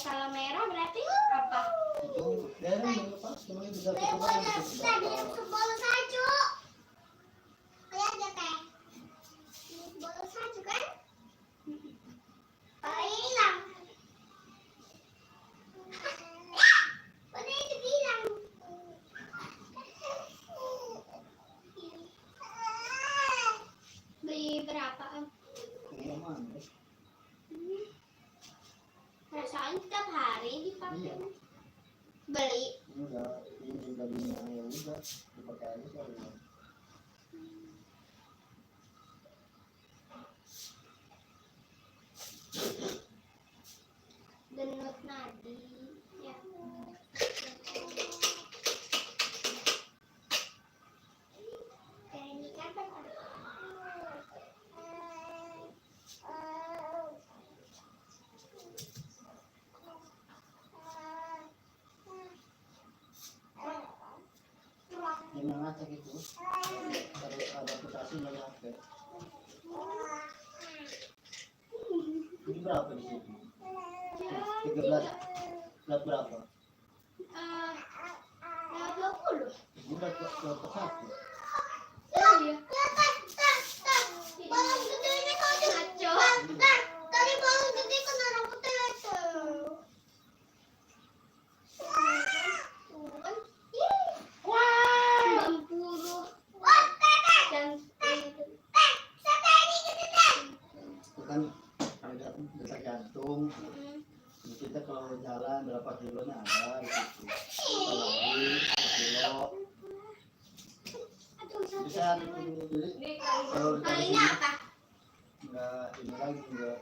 Kalau merah berarti apa? Beli berapa? Perasaan setiap hari dipakai. Iya. Beli. Enggak, ini udah beli ya udah dipakai aja kali. Denut nadi. Ya. Ini kan Yang ngacak itu ada aplikasinya nyampe. Ini berapa di sini? 13 berapa? 20. Udah ke satu. Iya. Balon gede ini kau ngaco. Tadi balon gede kena rambutnya itu. Wah. 90. Itu kan ada detak jantung. Kita kalau jalan berapa kilonya ada di situ. Kalau lari 1 kilo. Bisa dibeli. Kalau Ini apa? Enggak ini lagi enggak.